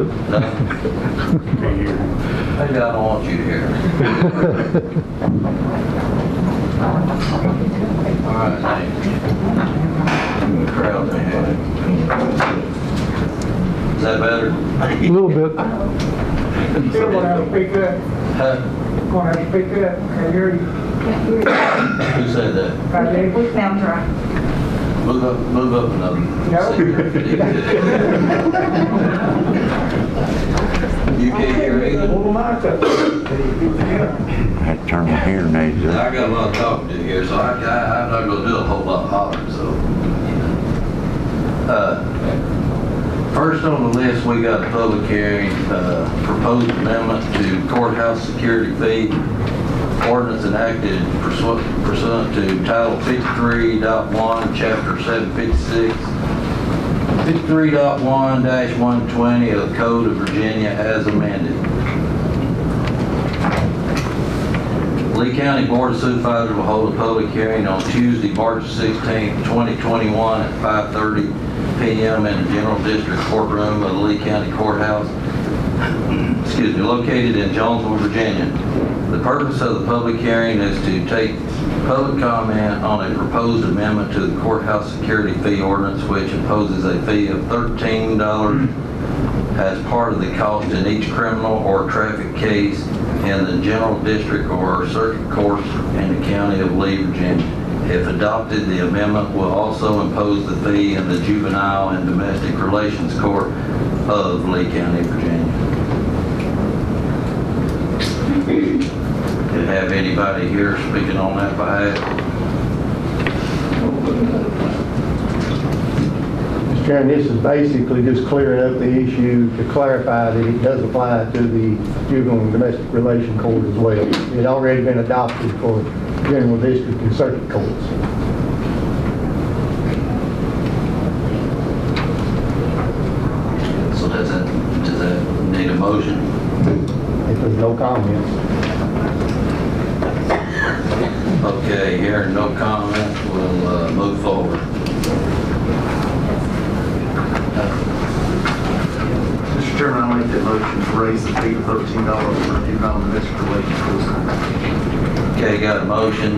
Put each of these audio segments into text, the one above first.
it. No? Maybe I don't want you to hear it. All right, the crowd ahead. Is that better? A little bit. Still gonna have to speak up. Huh? Gonna have to speak up. Can't hear you. Who said that? Right there. We sound dry. Move up another. No. You can't hear either? Hold my mic up. I had to turn my hearing aids I up. got a lot of talking to do here, so I'm not gonna do a whole lot of hollering, so. First on the list, we got a public hearing, proposed amendment to courthouse security fee ordinance enacted pursuant to Title 53.1, Chapter 756, 53.1-120 of the Code of Virginia as amended. Lee County Board of Supervisors will hold a public hearing on Tuesday, March 16, 2021 at 5:30 p.m. in the General District Courtroom of the Lee County Courthouse, located in Jonesville, Virginia. The purpose of the public hearing is to take public comment on a proposed amendment to the courthouse security fee ordinance, which imposes a fee of $13 as part of the cost in each criminal or traffic case in the General District or Circuit Courts in the County of Lee, Virginia. If adopted, the amendment will also impose the fee in the Juvenile and Domestic Relations Court of Lee County, Virginia. Did have anybody here speaking on that behalf? Mr. Chairman, this is basically just clearing up the issue to clarify that it does apply to the Juvenile and Domestic Relation Court as well. It had already been adopted for General District and Circuit Courts. So does that need a motion? If there's no comments. Okay, hearing no comment, we'll move forward. Mr. Chairman, I make that motion to raise the fee to $13 for juvenile and domestic relations court. Okay, got a motion.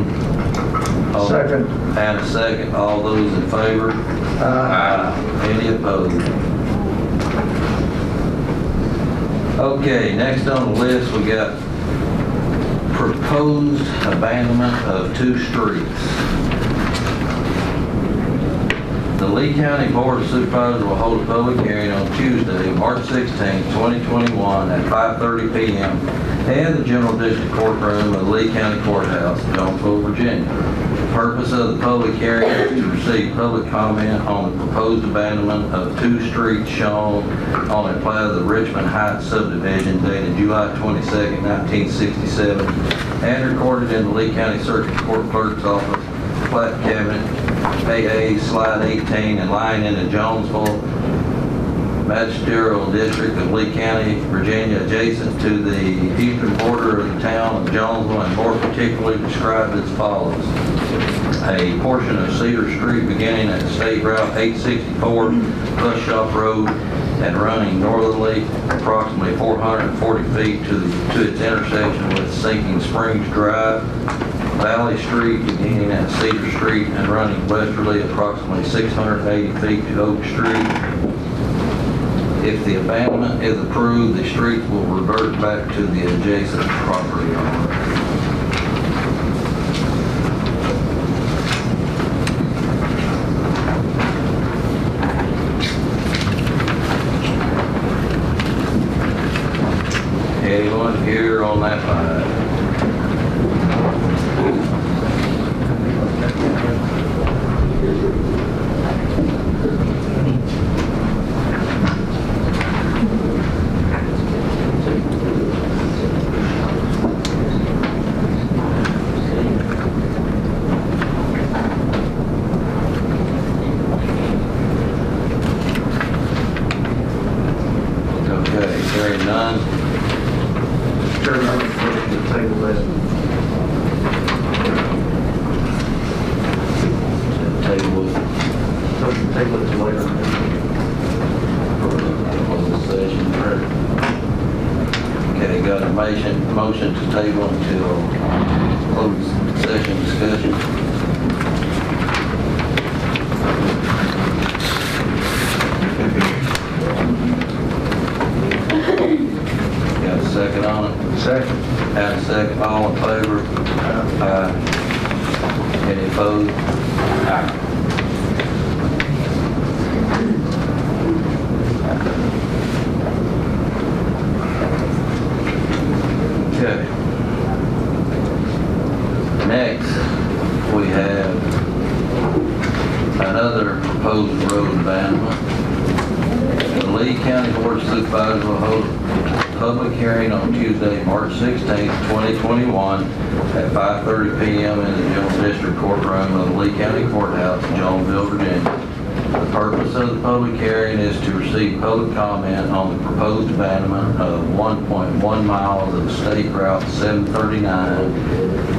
Second. And a second. All those in favor? Aye. Any opposed? Okay, next on the list, we got proposed abandonment of 2 streets. The Lee County Board of Supervisors will hold a public hearing on Tuesday, March 16, 2021 at 5:30 p.m. in the General District Courtroom of the Lee County Courthouse, Jonesville, Virginia. The purpose of the public hearing is to receive public comment on the proposed abandonment of 2 streets shown on a plat of the Richmond Heights subdivision dated July 22, 1967, and recorded in the Lee County Circuit Court Clerk's Office, plat cabinet, AA slide 18, and lying in the Jonesville Magisterial District of Lee County, Virginia, adjacent to the eastern border of the town of Jonesville, and more particularly described as follows. A portion of Cedar Street beginning at State Route 864, Bus Shop Road, and running northerly approximately 440 feet to its intersection with Sinking Springs Drive, Valley Street beginning at Cedar Street and running westerly approximately 680 feet to Oak Street. If the abandonment is approved, the streets will revert back to the adjacent property owner. Anyone here on that side? motion to table until closed session discussion. Got a second on it? Second. Have a second, all in favor? Aye. Any opposed? Aye. Okay. Next, we have another proposed road abandonment. The Lee County Board of Supervisors will hold a public hearing on Tuesday, March 16th, 2021 at 5:30 p.m. in the General District Courtroom of the Lee County Courthouse in Jonesville, Virginia. The purpose of the public hearing is to receive public comment on the proposed abandonment of 1.1 miles of State Route 739,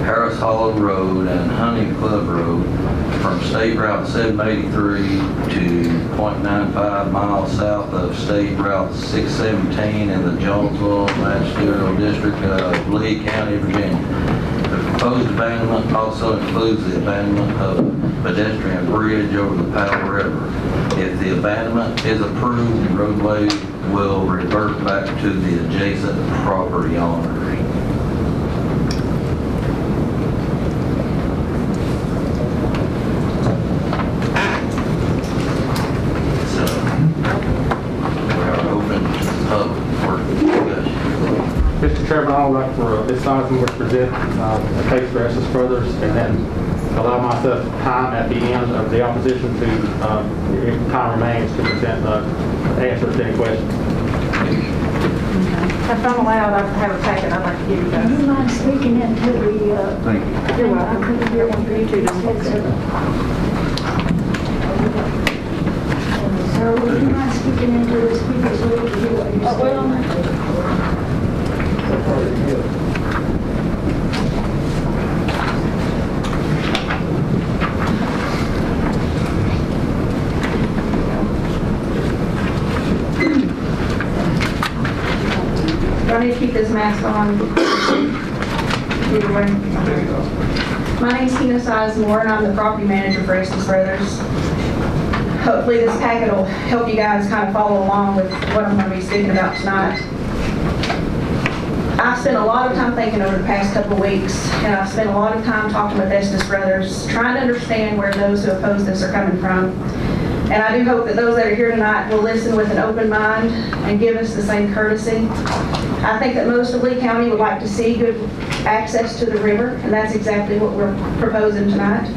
Harris Hollow Road and Hunting Club Road from State Route 783 to 0.95 miles south of State Route 617 in the Jonesville Magisterial District of Lee County, Virginia. The proposed abandonment also includes the abandonment of a pedestrian bridge over the Powell River. If the abandonment is approved, the roadway will revert back to the adjacent property owners. So, we're open up for discussion. Mr. Chairman, I would like for this item to present a case for Estes Brothers and then allow myself time at the end of the opposition to, if time remains, to present answers to any questions. If I'm allowed, I have a packet I'd like to give you Do guys. you mind speaking into the, Thank you. You're welcome. I couldn't hear what you too, said, don't sir. Sir, would you mind speaking into the speaker so we can hear what you're saying? Do I need to keep this mask on? Either way. My name's Tina Sizemore, and I'm the property manager for Estes Brothers. Hopefully this packet will help you guys kind of follow along with what I'm going to be speaking about tonight. I've spent a lot of time thinking over the past couple of weeks, and I've spent a lot of time talking with Estes Brothers, trying to understand where those who oppose this are coming from. And I do hope that those that are here tonight will listen with an open mind and give us the same courtesy. I think that most of Lee County would like to see good access to the river, and that's exactly what we're proposing tonight.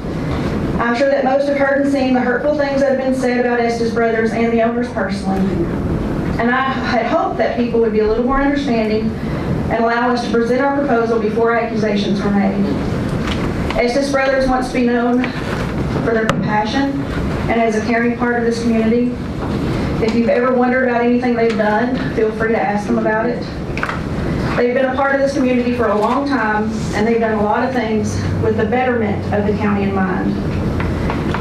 I'm sure that most have heard and seen the hurtful things that have been said about Estes Brothers and the owners personally. And I had hoped that people would be a little more understanding and allow us to present our proposal before accusations were made. Estes Brothers wants to be known for their compassion and as a caring part of this community. If you've ever wondered about anything they've done, feel free to ask them about it. They've been a part of this community for a long time, and they've done a lot of things with the betterment of the county in mind.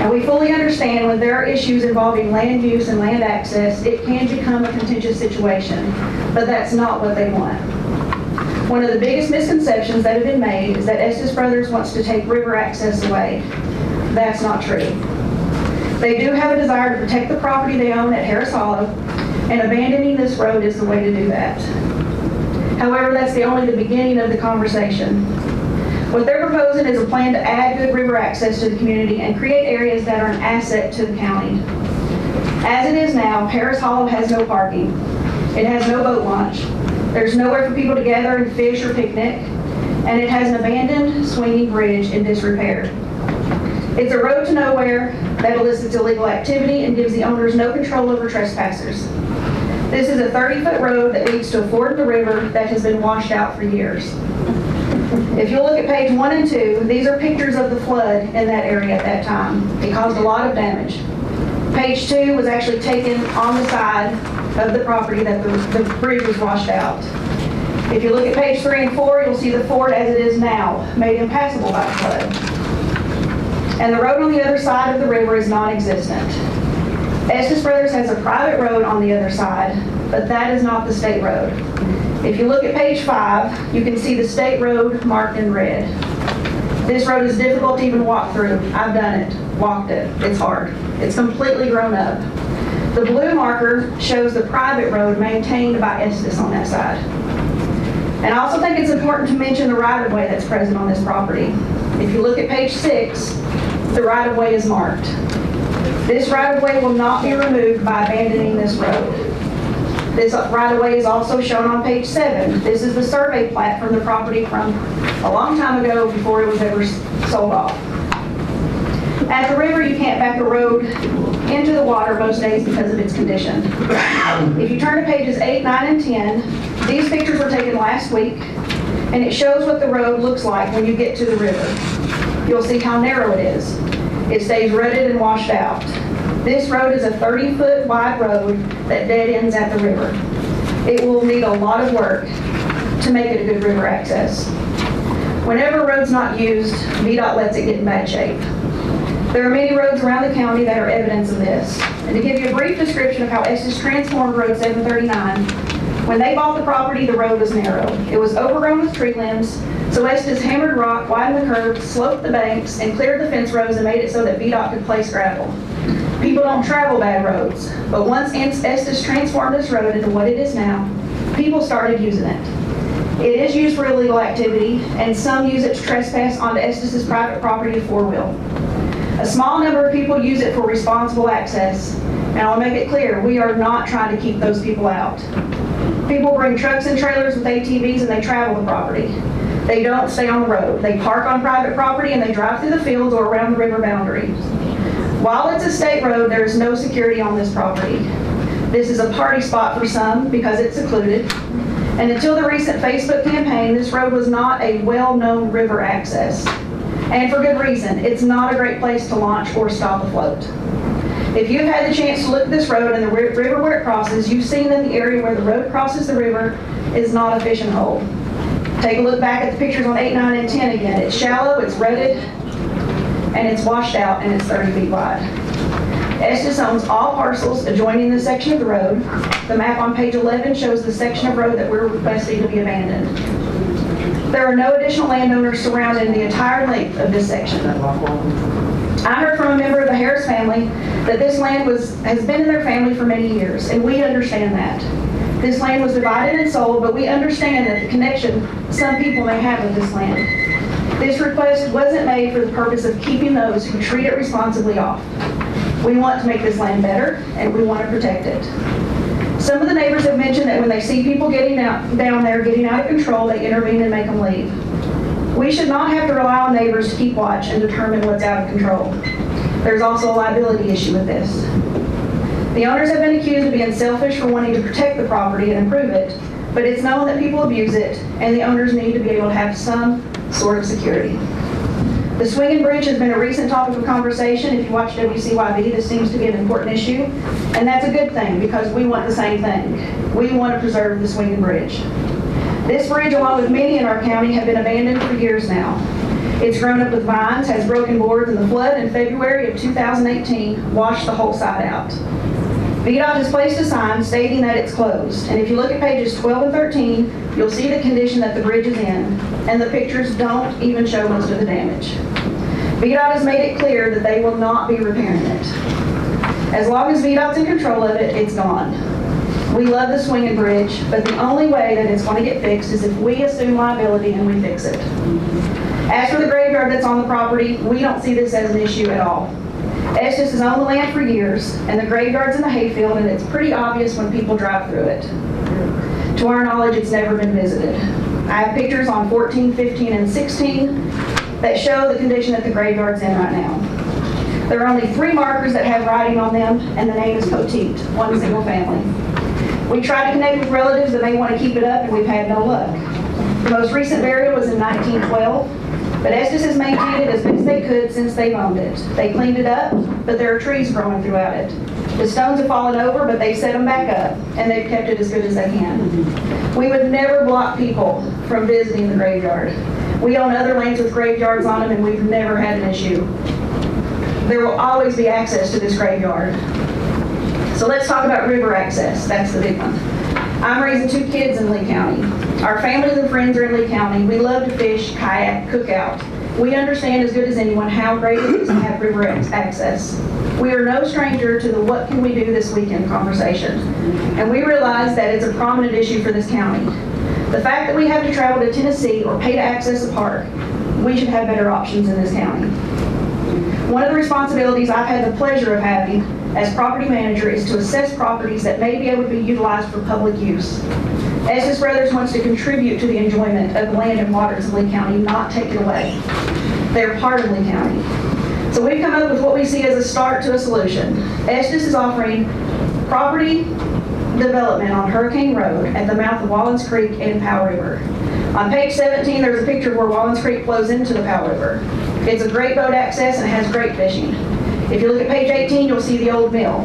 And we fully understand when there are issues involving land use and land access, it can become a contentious situation, but that's not what they want. One of the biggest misconceptions that have been made is that Estes Brothers wants to take river access away. That's not true. They do have a desire to protect the property they own at Harris Hollow, and abandoning this road is the way to do that. However, that's only the beginning of the conversation. What they're proposing is a plan to add good river access to the community and create areas that are an asset to the county. As it is now, Harris Hollow has no parking. It has no boat launch. There's nowhere for people to gather and fish or picnic, and it has an abandoned swinging bridge in disrepair. It's a road to nowhere that elicits illegal activity and gives the owners no control over trespassers. This is a 30-foot road that leads to a ford in the river that has been washed out for years. If you look at page 1 and 2, these are pictures of the flood in that area at that time. It caused a lot of damage. Page 2 was actually taken on the side of the property that the bridge was washed out. If you look at page 3 and 4, you'll see the ford as it is now, made impassable by the flood. And the road on the other side of the river is non-existent. Estes Brothers has a private road on the other side, but that is not the state road. If you look at page 5, you can see the state road marked in red. This road is difficult to even walk through. I've done it, walked it. It's hard. It's completely grown up. The blue marker shows the private road maintained by Estes on that side. And I also think it's important to mention the right-of-way that's present on this property. If you look at page 6, the right-of-way is marked. This right-of-way will not be removed by abandoning this road. This right-of-way is also shown on page 7. This is the survey plat from the property from a long time ago before it was ever sold off. At the river, you can't back the road into the water most days because of its condition. If you turn to pages 8, 9, and 10, these pictures were taken last week, and it shows what the road looks like when you get to the river. You'll see how narrow it is. It stays rutted and washed out. This road is a 30-foot wide road that dead ends at the river. It will need a lot of work to make it a good river access. Whenever a road's not used, VDOT lets it get in bad shape. There are many roads around the county that are evidence of this. And to give you a brief description of how Estes transformed Road 739, when they bought the property, the road was narrow. It was overgrown with tree limbs, so Estes hammered rock, widened the curbs, sloped the banks, and cleared the fence rows and made it so that VDOT could place gravel. People don't travel bad roads, but once Estes transformed this road into what it is now, people started using it. It is used for illegal activity, and some use it to trespass onto Estes' private property to four-wheel. A small number of people use it for responsible access, and I'll make it clear, we are not trying to keep those people out. People bring trucks and trailers with ATVs and they travel the property. They don't stay on the road. They park on private property and they drive through the fields or around the river boundaries. While it's a state road, there is no security on this property. This is a party spot for some because it's secluded. And until the recent Facebook campaign, this road was not a well-known river access. And for good reason. It's not a great place to launch or stop a float. If you've had the chance to look at this road and the river where it crosses, you've seen that the area where the road crosses the river is not a fishing hole. Take a look back at the pictures on 8, 9, and 10 again. It's shallow, it's rutted, and it's washed out, and it's 30 feet wide. Estes owns all parcels adjoining this section of the road. The map on page 11 shows the section of road that we're requesting to be abandoned. There are no additional landowners surrounding the entire length of this section. I heard from a member of the Harris family that this land has been in their family for many years, and we understand that. This land was divided and sold, but we understand that the connection some people may have with this land. This request wasn't made for the purpose of keeping those who treat it responsibly off. We want to make this land better, and we want to protect it. Some of the neighbors have mentioned that when they see people down there getting out of control, they intervene and make them leave. We should not have to rely on neighbors to keep watch and determine what's out of control. There's also a liability issue with this. The owners have been accused of being selfish for wanting to protect the property and improve it, but it's known that people abuse it, and the owners need to be able to have some sort of security. The swinging bridge has been a recent topic of conversation. If you watch WCYB, this seems to be an important issue, and that's a good thing because we want the same thing. We want to preserve the swinging bridge. This bridge, along with many in our county, have been abandoned for years now. It's grown up with vines, has broken boards, and the flood in February of 2018 washed the whole side out. VDOT has placed a sign stating that it's closed, and if you look at pages 12 and 13, you'll see the condition that the bridge is in, and the pictures don't even show most of the damage. VDOT has made it clear that they will not be repairing it. As long as VDOT's in control of it, it's gone. We love the swinging bridge, but the only way that it's going to get fixed is if we assume liability and we fix it. As for the graveyard that's on the property, we don't see this as an issue at all. Estes has owned the land for years, and the graveyard's in the hayfield, and it's pretty obvious when people drive through it. To our knowledge, it's never been visited. I have pictures on 14, 15, and 16 that show the condition that the graveyard's in right now. There are only 3 markers that have writing on them, and the name is Poteet, one single family. We tried to connect with relatives that may want to keep it up, and we've had no luck. The most recent burial was in 1912. But Estes has maintained it as best they could since they've owned it. They cleaned it up, but there are trees growing throughout it. The stones have fallen over, but they've set them back up, and they've kept it as good as they can. We would never block people from visiting the graveyard. We own other lands with graveyards on them, and we've never had an issue. There will always be access to this graveyard. So let's talk about river access. That's the big one. I'm raising 2 kids in Lee County. Our families and friends are in Lee County. We love to fish, kayak, cook out. We understand as good as anyone how great it is to have river access. We are no stranger to the what can we do this weekend conversation. And we realize that it's a prominent issue for this county. The fact that we have to travel to Tennessee or pay to access a park, we should have better options in this county. One of the responsibilities I've had the pleasure of having as property manager is to assess properties that may be able to be utilized for public use. Estes Brothers wants to contribute to the enjoyment of the land and waters of Lee County, not take it away. They're part of Lee County. So we've come up with what we see as a start to a solution. Estes is offering property development on Hurricane Road at the mouth of Wallens Creek and Powell River. On page 17, there's a picture of where Wallens Creek flows into the Powell River. It's a great boat access and it has great fishing. If you look at page 18, you'll see the old mill.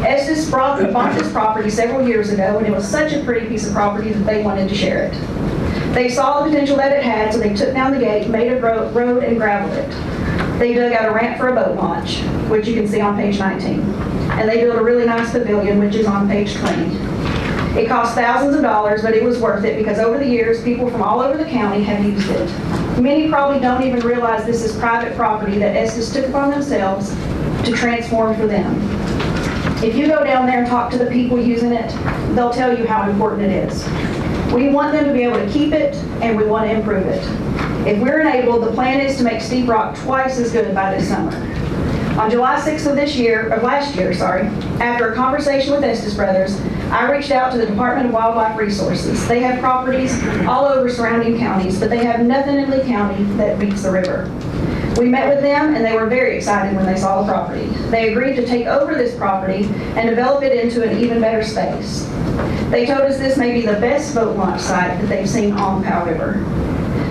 Estes bought this property several years ago, and it was such a pretty piece of property that they wanted to share it. They saw the potential that it had, so they took down the gate, made a road, and graveled it. They dug out a ramp for a boat launch, which you can see on page 19. And they built a really nice pavilion, which is on page 20. It cost thousands of dollars, but it was worth it because over the years, people from all over the county have used it. Many probably don't even realize this is private property that Estes took upon themselves to transform for them. If you go down there and talk to the people using it, they'll tell you how important it is. We want them to be able to keep it, and we want to improve it. If we're enabled, the plan is to make Steep Rock twice as good by this summer. On July 6th of last year, after a conversation with Estes Brothers, I reached out to the Department of Wildlife Resources. They have properties all over surrounding counties, but they have nothing in Lee County that beats the river. We met with them, and they were very excited when they saw the property. They agreed to take over this property and develop it into an even better space. They told us this may be the best boat launch site that they've seen on Powell River.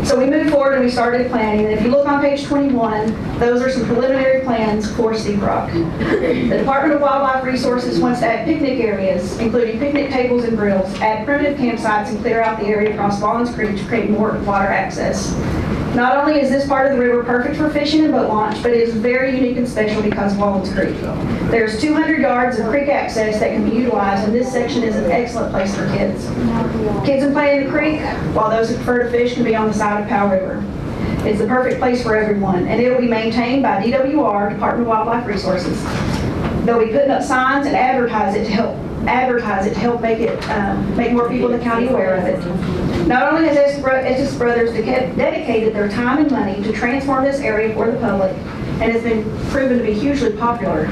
So we moved forward and we started planning, and if you look on page 21, those are some preliminary plans for Steep Rock. The Department of Wildlife Resources wants to add picnic areas, including picnic tables and grills, add primitive campsites, and clear out the area across Wallens Creek to create more water access. Not only is this part of the river perfect for fishing and boat launch, but it is very unique and special because of Wallens Creek. There's 200 yards of creek access that can be utilized, and this section is an excellent place for kids. Kids can play in the creek, while those who prefer to fish can be on the side of Powell River. It's the perfect place for everyone, and it will be maintained by DWR, Department of Wildlife Resources. They'll be putting up signs and advertise it to help make more people in the county aware of it. Not only has Estes Brothers dedicated their time and money to transform this area for the public, and it's been proven to be hugely popular,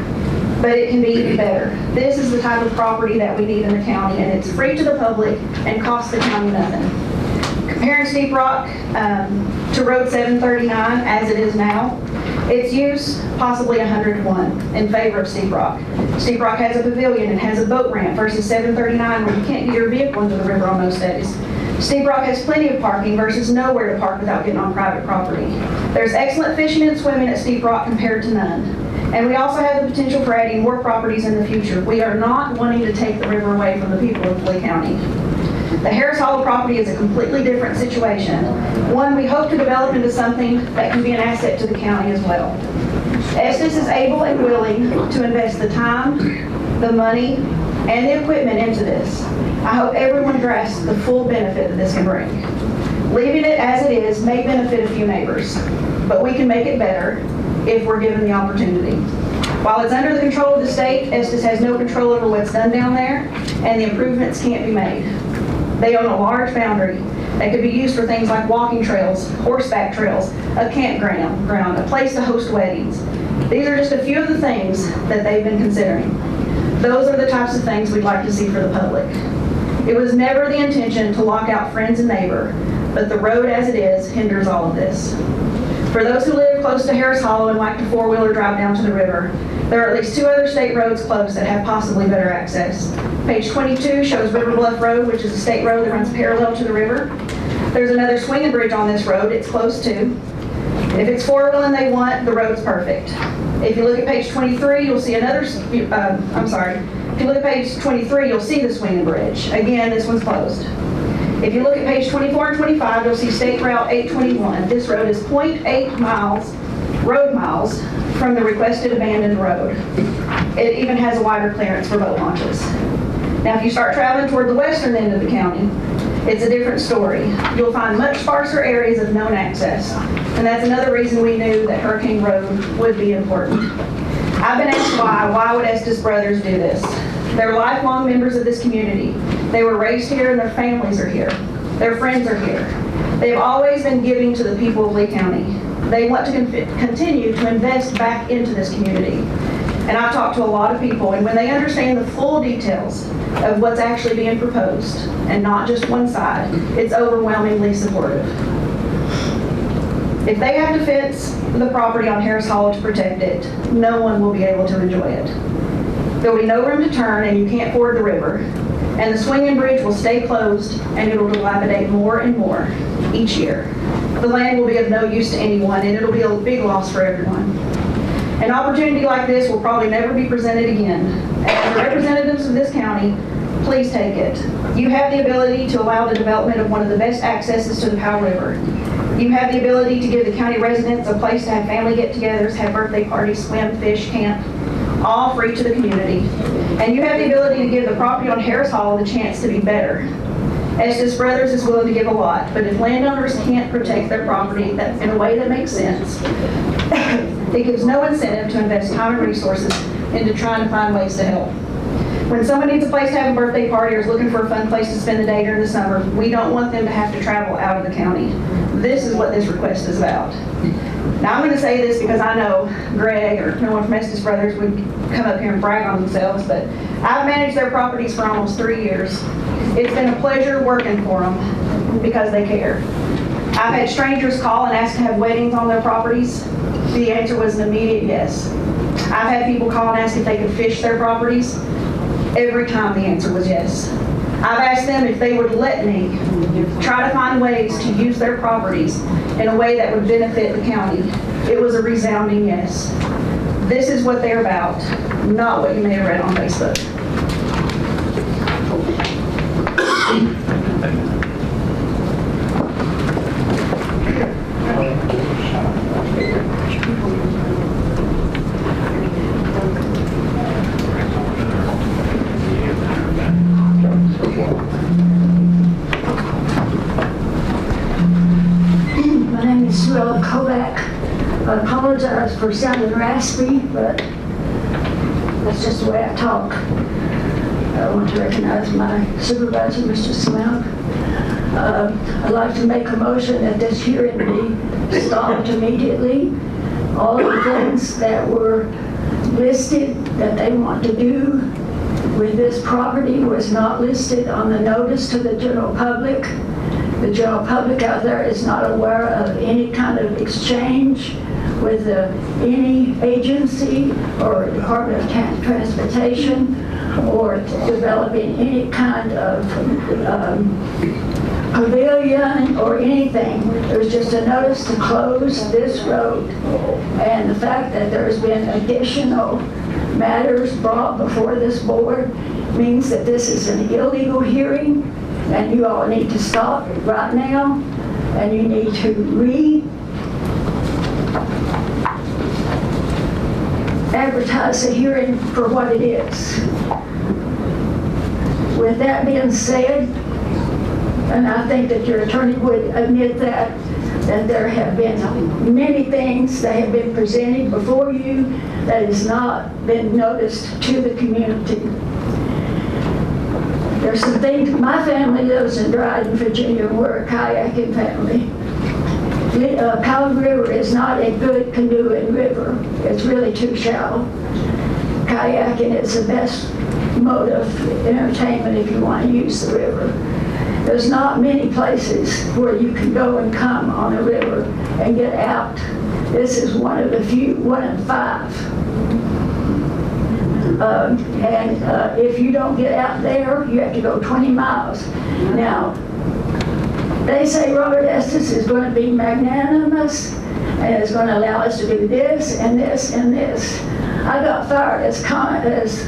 but it can be even better. This is the type of property that we need in the county, and it's free to the public and costs the county nothing. Comparing Steep Rock to Road 739 as it is now, its use possibly 100-1 in favor of Steep Rock. Steep Rock has a pavilion and has a boat ramp versus 739 where you can't get your vehicle into the river on most days. Steep Rock has plenty of parking versus nowhere to park without getting on private property. There's excellent fishing and swimming at Steep Rock compared to none. And we also have the potential for adding more properties in the future. We are not wanting to take the river away from the people of Lee County. The Harris Hollow property is a completely different situation. One we hope to develop into something that can be an asset to the county as well. Estes is able and willing to invest the time, the money, and the equipment into this. I hope everyone grasps the full benefit that this can bring. Leaving it as it is may benefit a few neighbors, but we can make it better if we're given the opportunity. While it's under the control of the state, Estes has no control over what's done down there, and the improvements can't be made. They own a large boundary that could be used for things like walking trails, horseback trails, a campground, a place to host weddings. These are just a few of the things that they've been considering. Those are the types of things we'd like to see for the public. It was never the intention to lock out friends and neighbor, but the road as it is hinders all of this. For those who live close to Harris Hollow and like to four-wheeler drive down to the river, there are at least 2 other state roads close that have possibly better access. Page 22 shows River Bluff Road, which is a state road that runs parallel to the river. There's another swinging bridge on this road. It's close too. If it's four-wheeling they want, the road's perfect. If you look at page 23, you'll see If you look at page 23, you'll see the swinging bridge. Again, this one's closed. If you look at page 24 and 25, you'll see State Route 821. This road is 0.8 road miles from the requested abandoned road. It even has a wider clearance for boat launches. Now, if you start traveling toward the western end of the county, it's a different story. You'll find much sparser areas of known access, and that's another reason we knew that Hurricane Road would be important. I've been asked why would Estes Brothers do this? They're lifelong members of this community. They were raised here and their families are here. Their friends are here. They've always been giving to the people of Lee County. They want to continue to invest back into this community. And I've talked to a lot of people, and when they understand the full details of what's actually being proposed, and not just one side, it's overwhelmingly supportive. If they have to fence the property on Harris Hollow to protect it, no one will be able to enjoy it. There will be no room to turn, and you can't ford the river. And the swinging bridge will stay closed, and it will dilapidate more and more each year. The land will be of no use to anyone, and it'll be a big loss for everyone. An opportunity like this will probably never be presented again. As the representatives of this county, please take it. You have the ability to allow the development of one of the best accesses to the Powell River. You have the ability to give the county residents a place to have family get-togethers, have birthday parties, swim, fish, camp, all free to the community. And you have the ability to give the property on Harris Hollow the chance to be better. Estes Brothers is willing to give a lot, but if landowners can't protect their property in a way that makes sense, it gives no incentive to invest time and resources into trying to find ways to help. When someone needs a place to have a birthday party or is looking for a fun place to spend the day during the summer, we don't want them to have to travel out of the county. This is what this request is about. Now, I'm going to say this because I know Greg or no one from Estes Brothers would come up here and brag on themselves, but I've managed their properties for almost 3 years. It's been a pleasure working for them because they care. I've had strangers call and ask to have weddings on their properties. The answer was an immediate yes. I've had people call and ask if they could fish their properties. Every time the answer was yes. I've asked them if they would let me try to find ways to use their properties in a way that would benefit the county. It was a resounding yes. This is what they're about, not what you may have read on Facebook. I apologize for sounding raspy, but that's just the way I talk. I want to recognize my supervisor, Mr. Slim. I'd like to make a motion that this hearing be stopped immediately. All the things that were listed that they want to do with this property was not listed on the notice to the general public. The general public out there is not aware of any kind of exchange with any agency or Department of Transportation or developing any kind of pavilion or anything. There's just a notice to close this road. And the fact that there's been additional matters brought before this board means that this is an illegal hearing, and you all need to stop right now, and you need to advertise the hearing for what it is. With that being said, and I think that your attorney would admit that there have been many things that have been presented before you that has not been noticed to the community. There's some things, my family lives in Dryden, Virginia, and we're a kayaking family. Powell River is not a good canoeing river. It's really too shallow. Kayaking is the best mode of entertainment if you want to use the river. There's not many places where you can go and come on a river and get out. This is one of the few, one of 5. If you don't get out there, you have to go 20 miles. Now, they say Robert Estes is going to be magnanimous and is going to allow us to do this and this and this. I got fired as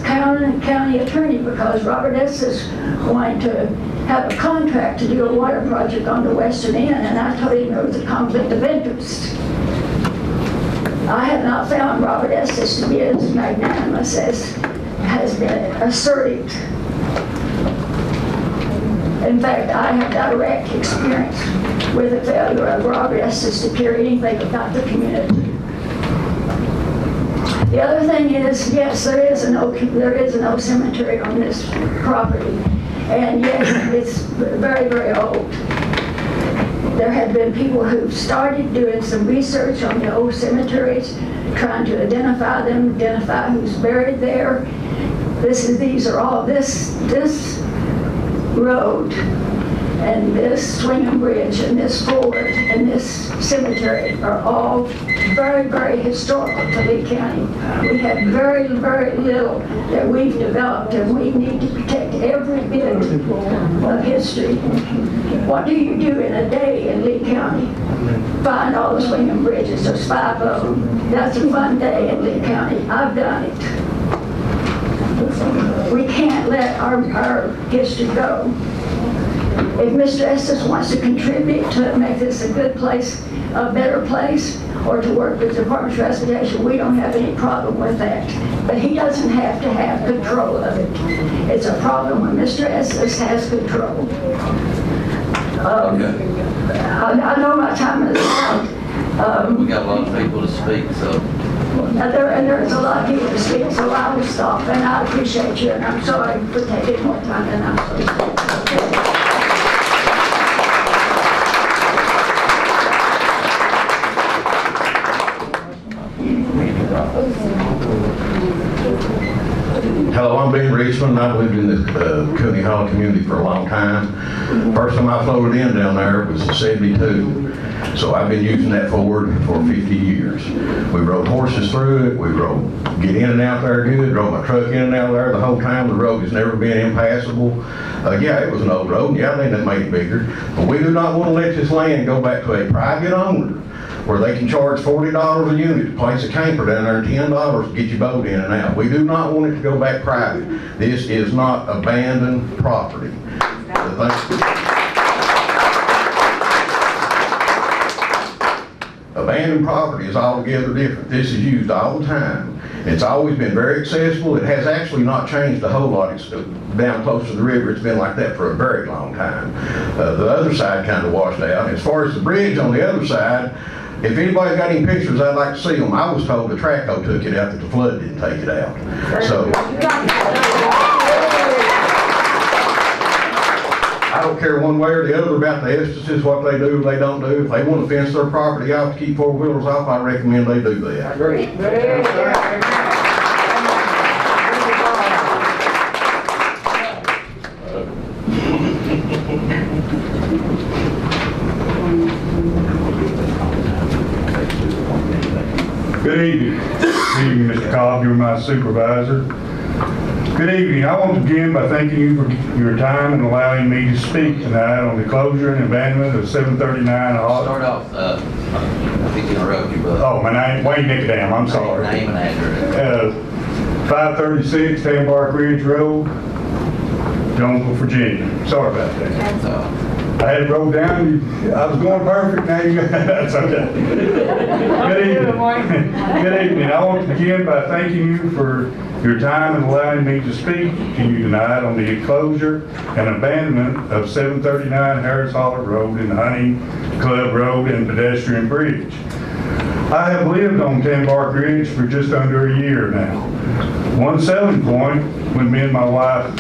county attorney because Robert Estes wanted to have a contract to do a water project on the western end, and I told him there was a conflict of interest. I have not found Robert Estes to be as magnanimous as has been asserted. In fact, I have direct experience with the failure of raw justice to carry anything about the community. The other thing is, yes, there is an old cemetery on this property. And yes, it's very, very old. There have been people who've started doing some research on the old cemeteries, trying to identify them, identify who's buried there. This road and this swinging bridge and this ford and this cemetery are all very, very historical to Lee County. We have very, very little that we've developed, and we need to protect every bit of history. What do you do in a day in Lee County? Find all the swinging bridges. There's 5 of them. That's a fun day in Lee County. I've done it. We can't let our history go. If Mr. Estes wants to contribute to make this a good place, a better place, or to work with the Department of Transportation, we don't have any problem with that. But he doesn't have to have control of it. It's a problem when Mr. Estes has control. I know my time is out. We got a lot of people to speak, so. There's a lot of people to speak, so I will stop, and I appreciate you, and I'm sorry for taking more time than I'm supposed to. Hello, I'm Ben Richmond. I've lived in the Cooney Hollow community for a long time. First time I floated in down there was in '72. So I've been using that Ford for 50 years. We rode horses through it. We get in and out there good. Drove my truck in and out there the whole time. The road has never been impassable. Yeah, it was an old road. Yeah, they made it bigger. But we do not want to let this land go back to a private owner where they can charge $40 a unit to place a camper down there and $10 to get your boat in and out. We do not want it to go back private. This is not abandoned property. Abandoned property is altogether different. This is used all the time. It's always been very accessible. It has actually not changed a whole lot. It's down close to the river. It's been like that for a very long time. The other side kind of washed out. As far as the bridge on the other side, if anybody's got any pictures, I'd like to see them. I was told the Traco took it out, that the flood didn't take it out. So I don't care one way or the other about the Estes, what they do or they don't do. If they want to fence their property off to keep four-wheelers off, I recommend they do that. I agree. Good evening. Good evening, Mr. Cobb. You're my supervisor. Good evening. I want to begin by thanking you for your time and allowing me to speak tonight on the closure and abandonment of 739 Hawk. Start off, I think you interrupted you, but. Oh, my name, Wayne Nicodam, I'm sorry. Name and address. 536 Tambark Ridge Road, Jonesville, Virginia. Sorry about that. That's all. I had it wrote down. I was going perfect. Now you got that's okay. Good evening. Good evening. I want to begin by thanking you for your time and allowing me to speak to you tonight on the closure and abandonment of 739 Harris Hollow Road and Hunting Club Road and pedestrian bridge. I have lived on Tambark Ridge for just under a year now. One selling point when me and my wife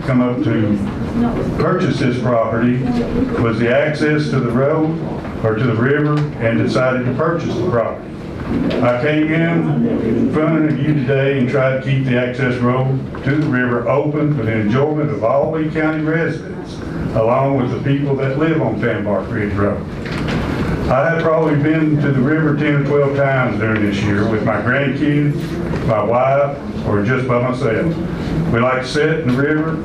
come up to purchase this property was the access to the road or to the river and decided to purchase the property. I came in front of you today and tried to keep the access road to the river open for the enjoyment of all Lee County residents, along with the people that live on Tambark Ridge Road. I have probably been to the river 10 or 12 times during this year with my grandkids, my wife, or just by myself. We like to sit in the river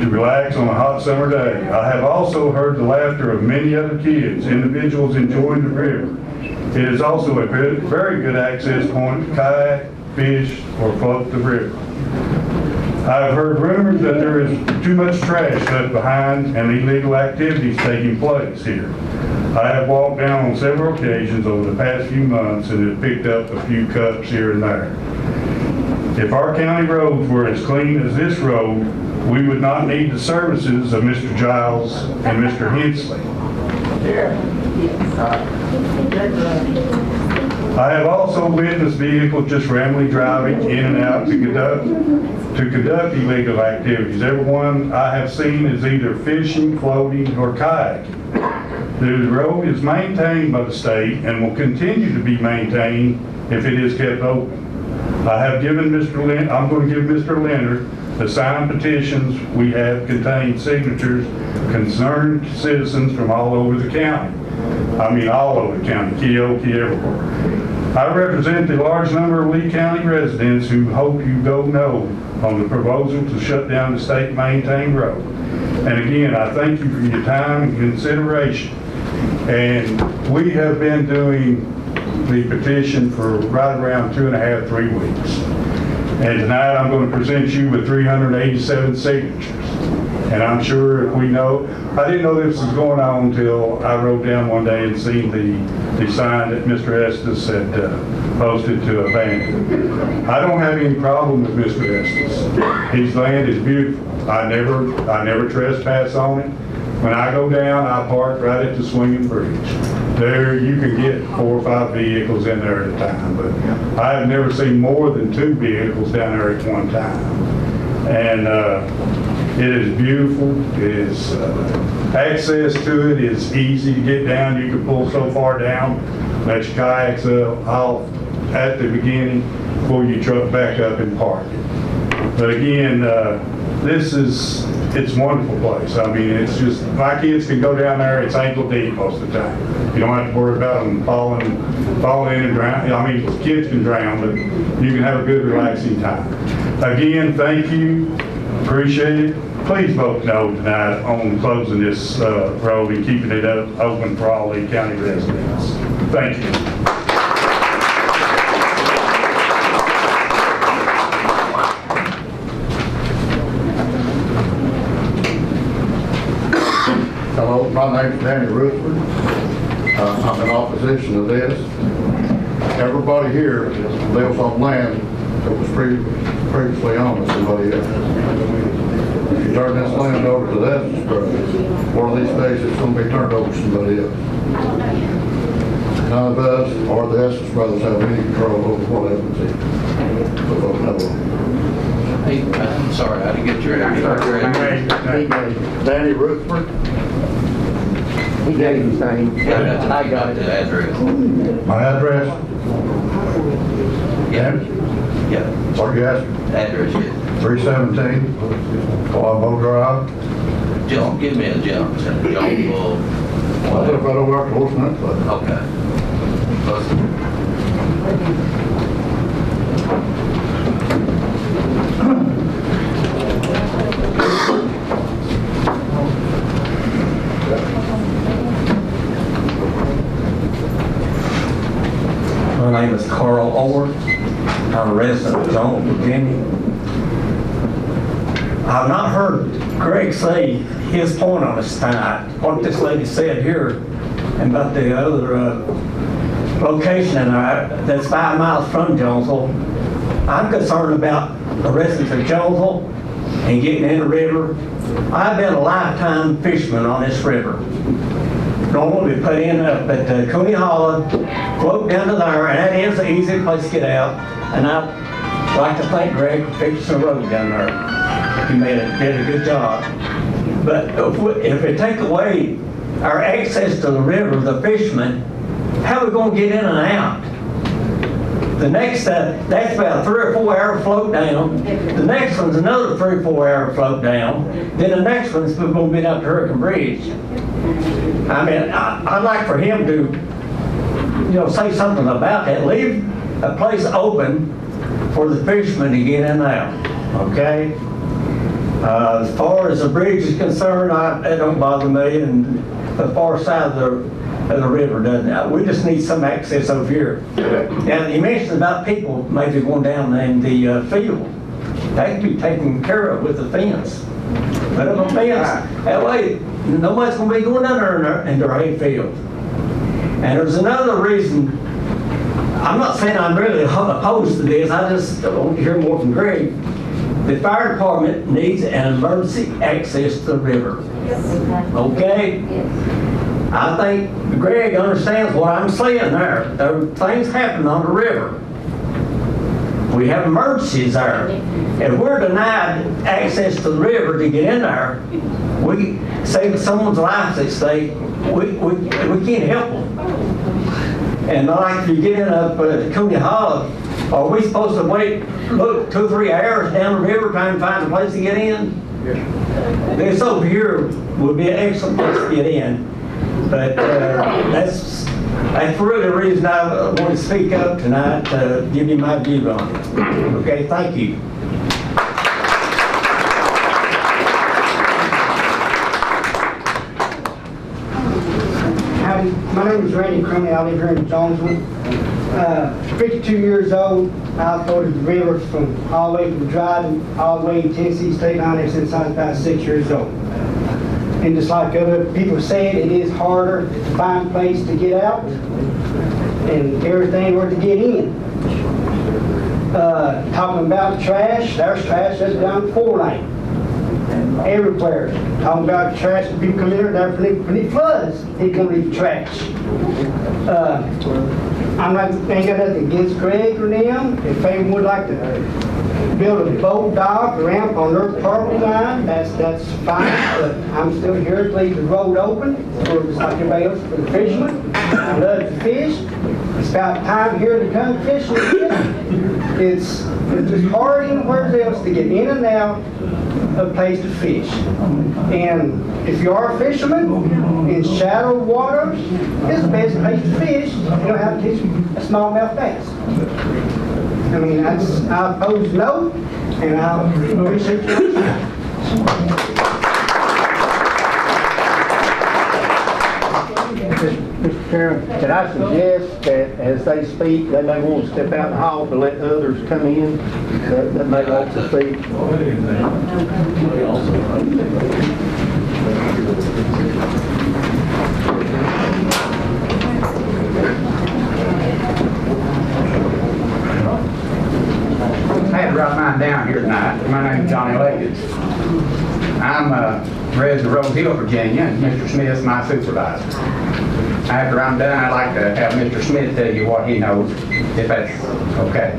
to relax on a hot summer day. I have also heard the laughter of many other kids, individuals enjoying the river. It is also a very good access point to kayak, fish, or float the river. I have heard rumors that there is too much trash left behind and illegal activities taking place here. I have walked down on several occasions over the past few months and have picked up a few cups here and there. If our county roads were as clean as this road we would not need the services of Mr. Giles and Mr. Hensley. I have also witnessed vehicles just randomly driving in and out to conduct illegal activities. Everyone I have seen is either fishing, floating, or kayaking. The road is maintained by the state and will continue to be maintained if it is kept open. I'm going to give Mr. Leonard the signed petitions we have contained signatures concerned citizens from all over the county. I mean, all over the county, Keokee, everywhere. I represent the large number of Lee County residents who hope you go no on the proposal to shut down the state-maintained road. And again, I thank you for your time and consideration. And we have been doing the petition for right around 2.5, 3 weeks. And tonight I'm going to present you with 387 signatures. And I'm sure if we know, I didn't know this was going on until I wrote down one day and seen the sign that Mr. Estes had posted to abandon. I don't have any problem with Mr. Estes. His land is beautiful. I never trespass on it. When I go down, I park right at the swinging bridge. There, you can get 4 or 5 vehicles in there at a time, but I have never seen more than 2 vehicles down there at one time. And it is beautiful. It is access to it is easy to get down. You can pull so far down, let your kayaks off at the beginning, pull your truck back up and park it. But again, it's a wonderful place. I mean, it's just, my kids can go down there, it's ankle deep most of the time. You don't have to worry about them falling in and drowning. I mean, kids can drown, but you can have a good, relaxing time. Again, thank you, appreciate it. Please vote no tonight on closing this road and keeping it open for all Lee County residents. Thank you. Hello, my name's Danny Rutherford. I'm in opposition to this. Everybody here lives on land that was previously owned by somebody else. If you turn this land over to the Estes Brothers, one of these days it's going to be turned over to somebody else. None of us or the Estes Brothers have any control over what happens here. So vote no. Hey, I'm sorry, I didn't get your address. Danny Rutherford. He gave his name. I got the address. My address? Yeah. Yeah. What you asking? Address, yeah. 317 Colombo Drive. John, give me a John. John Bull. I live right over at the Horse Nut Place. Okay. My name is Carl Orr. I'm a resident of Jonesville, Virginia. I've not heard Greg say his point on this tonight, what this lady said here, and about the other location that's 5 miles from Jonesville. I'm concerned about the residents of Jonesville and getting in the river. I've been a lifetime fisherman on this river. Normally we put in up at Cooney Hollow, float down to there, and that is the easy place to get out. And I'd like to thank Greg for fixing the road down there. He did a good job. But if we take away our access to the river, the fishermen, how are we going to get in and out? The next, that's about a 3 or 4 hour float down. The next one's another 3 or 4 hour float down. Then the next one's going to be up to Hurricane Bridge. I mean, I'd like for him to, say something about that. Leave a place open for the fishermen to get in and out, okay? As far as the bridge is concerned, that don't bother me, and the far side of the river doesn't. We just need some access over here. Now, you mentioned about people maybe going down in the field. That can be taken care of with the fence. Put up a fence. That way, nobody's going to be going down there in their hay field. And there's another reason. I'm not saying I'm really opposed to this. I just want to hear more from Greg. The fire department needs an emergency access to the river. Okay? I think Greg understands what I'm saying there. There are things happen on the river. We have emergencies there. If we're denied access to the river to get in there, we save someone's life at stake. We can't help them. And like if you get in up at Cooney Hollow, are we supposed to wait, look, 2 or 3 hours down the river trying to find a place to get in? This over here would be an excellent place to get in. But that's really the reason I want to speak up tonight, to give you my view on it. Okay, thank you. Howdy, my name is Randy Crumley. I live here in Jonesville. 52 years old. I've floated the river from all the way from Dryden, all the way to Tennessee State Line there since I was about 6 years old. And just like other people said, it is harder to find a place to get out and everything or to get in. Talking about trash, there's trash that's down 4 lane. Everywhere. Talking about trash, when people come in there, when it floods, they come leave trash. Ain't got nothing against Greg or them. If anyone would like to build a boat dock ramp on their property line, that's fine, but I'm still here to leave the road open for just like everybody else, for the fishermen. I love to fish. It's about time here to come fishing again. It's just hard anywhere else to get in and out of a place to fish. And if you are a fisherman, in shallow waters is the best place to fish. You don't have to catch a smallmouth bass. I mean, I oppose no, and I appreciate your time. Mr. Chairman, can I suggest that as they speak, they may want to step out in the hall to let others come in that may like to speak? I had to write mine down here tonight. My name's Johnny Leggett. I'm a resident of Rose Hill, Virginia, and Mr. Smith's my supervisor. After I'm done, I'd like to have Mr. Smith tell you what he knows, if that's okay.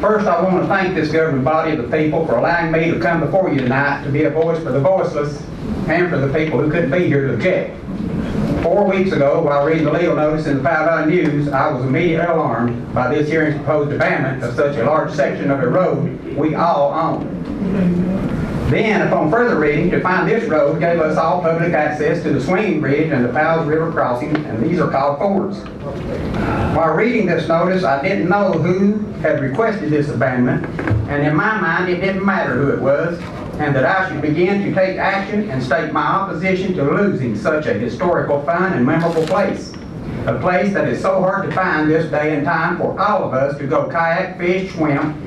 First, I want to thank this governing body of the people for allowing me to come before you tonight to be a voice for the voiceless and for the people who couldn't be here to object. 4 weeks ago, while reading the legal notice in the Powell Valley News, I was immediately alarmed by this hearing's proposed abandonment of such a large section of a road we all own. Then, upon further reading, to find this road gave us all public access to the swinging bridge and the Powell's River crossing, and these are called fords. While reading this notice, I didn't know who had requested this abandonment, and in my mind, it didn't matter who it was, and that I should begin to take action and state my opposition to losing such a historical, fun, and memorable place. A place that is so hard to find this day and time for all of us to go kayak, fish, swim,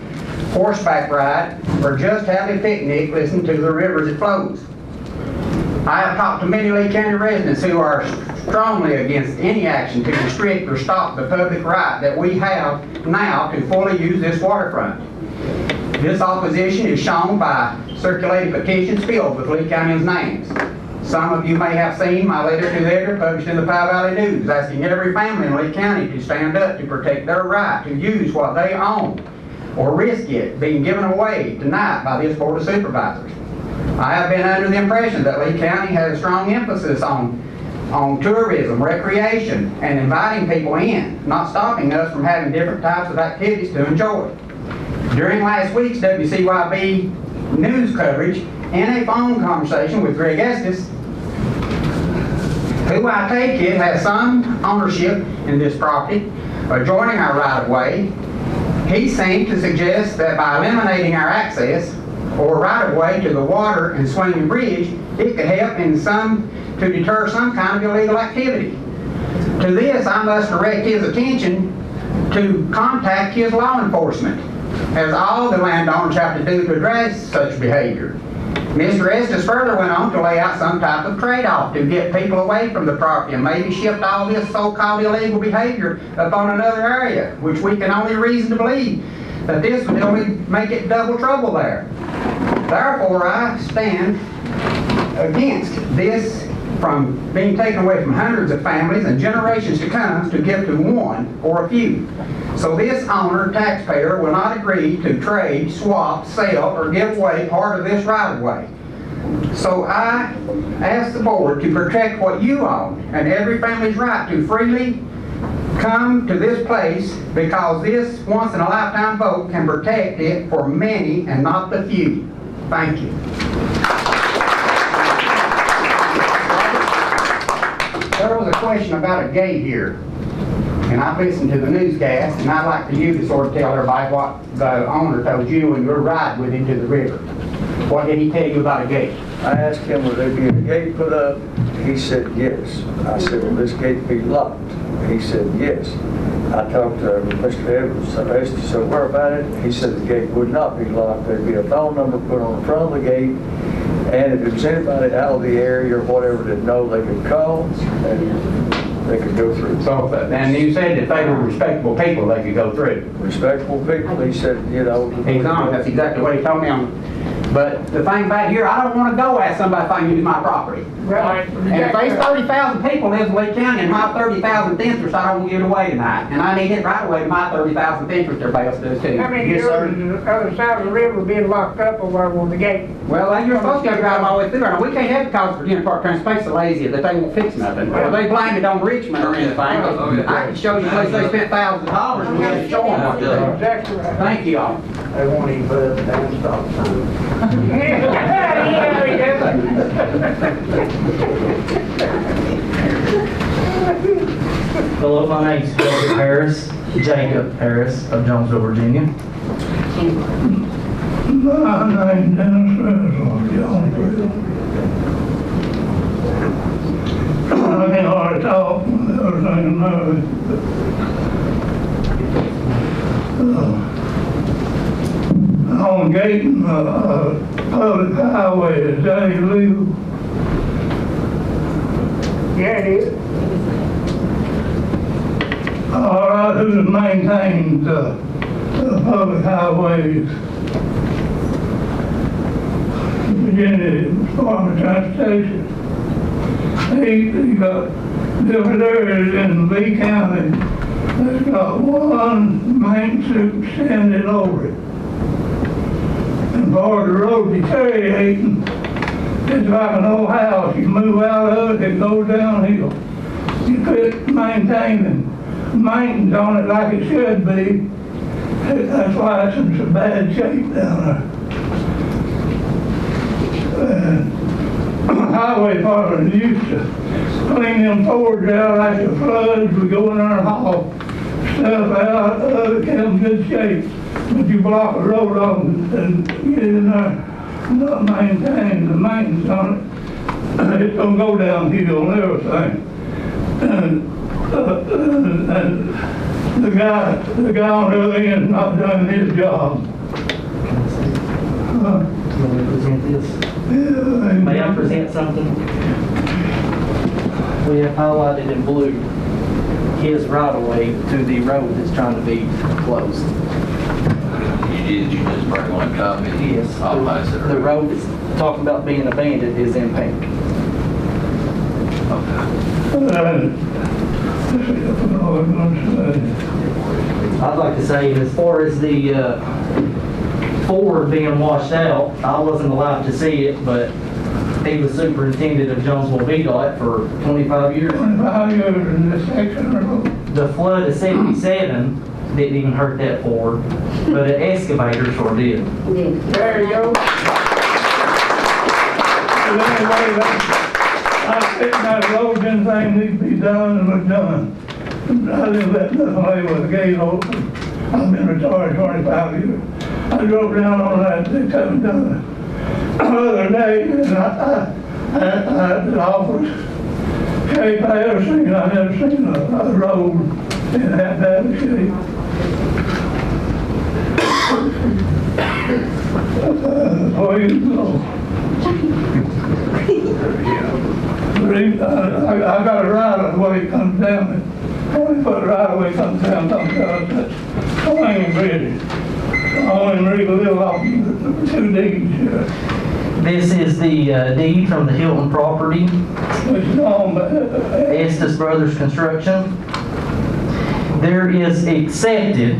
horseback ride, or just have a picnic listening to the river as it flows. I have talked to many Lee County residents who are strongly against any action to restrict or stop the public right that we have now to fully use this waterfront. This opposition is shown by circulating petitions filled with Lee County's names. Some of you may have seen my letter to the editor published in the Powell Valley News asking every family in Lee County to stand up to protect their right to use what they own or risk it being given away tonight by this Board of Supervisors. I have been under the impression that Lee County has a strong emphasis on tourism, recreation, and inviting people in, not stopping us from having different types of activities to enjoy. During last week's WCYB news coverage, in a phone conversation with Greg Estes, who I take it has some ownership in this property, adjoining our right-of-way, he seemed to suggest that by eliminating our access or right-of-way to the water and swinging bridge, it could help to deter some kind of illegal activity. To this, I must direct his attention to contact his law enforcement, as all the landowners have to do to address such behavior. Mr. Estes further went on to lay out some type of trade-off to get people away from the property and maybe shift all this so-called illegal behavior upon another area, which we can only reason to believe that this would only make it double trouble there. Therefore, I stand against this from being taken away from hundreds of families and generations to come to give to one or a few. So this owner, taxpayer, will not agree to trade, swap, sell, or give away part of this right-of-way. So I ask the board to protect what you own and every family's right to freely come to this place, because this once-in-a-lifetime vote can protect it for many and not the few. Thank you. There was a question about a gate here, and I've listened to the newscast, and I'd like for you to sort of tell everybody what the owner told you when you were riding with him to the river. What did he tell you about a gate? I asked him, would there be a gate put up? He said, yes. I said, will this gate be locked? He said, yes. I talked to Mr. Evans. I asked him, so where about it? He said the gate would not be locked. There'd be a phone number put on the front of the gate, and if it was anybody out of the area or whatever that know, they could call, and they could go through. So, and you said that they were respectable people, they could go through. Respectable people, he said, you know. He's on, that's exactly what he told me. But the thing back here, I don't want to go ask somebody if I can use my property. Right. And if there's 30,000 people live in Lee County and my 30,000th interest, I don't want to give it away tonight. And I need it right away to my 30,000th interest, everybody else does too. How many Yes, years sir. is the other side of the river being locked up over on the gate? Well, you're supposed to go drive all the way through there. We can't have it because Virginia Park Transportation so lazy that they won't fix nothing. Or they blame it on Richmond or anything. I can show you a place they spent thousands of dollars and we have to show them what to do. Exactly right. Thank you all. They won't even put up a damn stop sign. Hello, my name's Jacob Harris of Jonesville, Virginia. My name's Dennis Rutherford, Jonesville. I can hardly talk with everything I know. On gating public highway, is that illegal? Yeah, it is. All right, who maintains the public highways? Virginia Department of Transportation. He got different areas in Lee County that's got one main superintendent over it. And for the road deteriorating, it's like an old house. You move out of it, it goes downhill. You quit maintaining maintenance on it like it should be. That's why it's in so bad shape down there. Highway department used to clean them fords out after floods. We go in there and haul stuff out of it, kept in good shape. But you block a road off and get in there, not maintain the maintenance on it, it's gonna go downhill and everything. And the guy on the other end not doing his job. May I present this? Yeah, May I present something? We have highlighted in blue his right-of-way to the road that's trying to be closed. You just bring one copy? Yes. I'll pass it around. The road that's talking about being abandoned is in pink. I'd like to say, as far as the Ford being washed out, I wasn't alive to see it, but he was superintendent of Jonesville VDOT for 25 years. 25 years in this section of road. The flood of 77 didn't even hurt that Ford, but an excavator sure did. There you go. I think that road, anything needs to be done and was done. I didn't let nothing lay with the gate open. I've been retired 25 years. I drove down on that, they haven't done it. The other day, and I the office, shape I ever seen, I never seen a road in that bad shape. Before you go. I got a right-of-way comes down, 20-foot right-of-way comes down, that's Plain Bridge. want him to live off 2 deeds. This is the deed from the Hilton property, Which is on, Estes Brothers Construction. There is accepted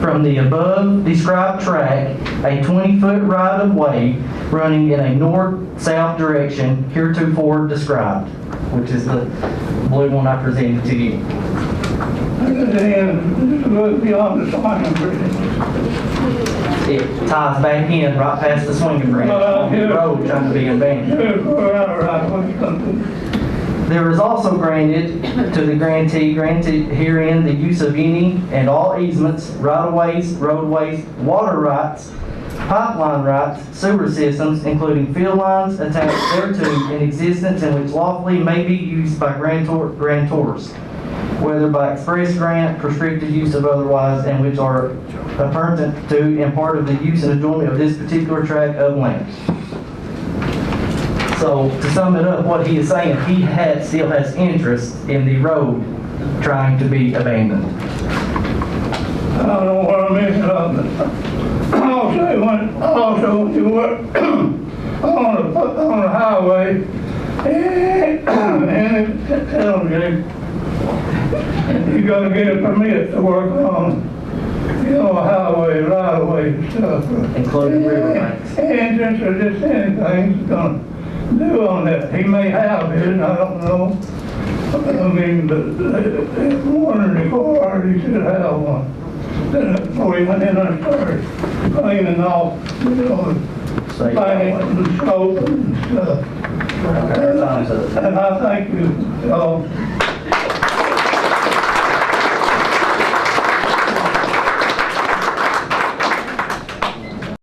from the above described track a 20-foot right-of-way running in a north-south direction heretofore described, which is the blue one I presented to you. and goes beyond the swinging bridge. It ties back in right past the swinging bridge on the road trying to be abandoned. There is also granted to the grantee herein the use of any and all easements, right-of-ways, roadways, water rights, pipeline rights, sewer systems, including field lines attached thereto in existence and which lawfully may be used by grantors, whether by express grant, prescriptive use of otherwise, and which are appurtenant to and part of the use and enjoyment of this particular tract of land. So to sum it up, what he is saying, he still has interest in the road trying to be abandoned. I don't know what I'm missing of it. Also, when you work on the highway, and it tells you gotta get a permit to work on, highway, right-of-way and stuff. Including riverbanks. And just anything he's gonna do on that. He may have it, I don't know. I mean, but one in the car, he should have one. Before he went in and started cleaning off, paint and soap and stuff. And I thank you all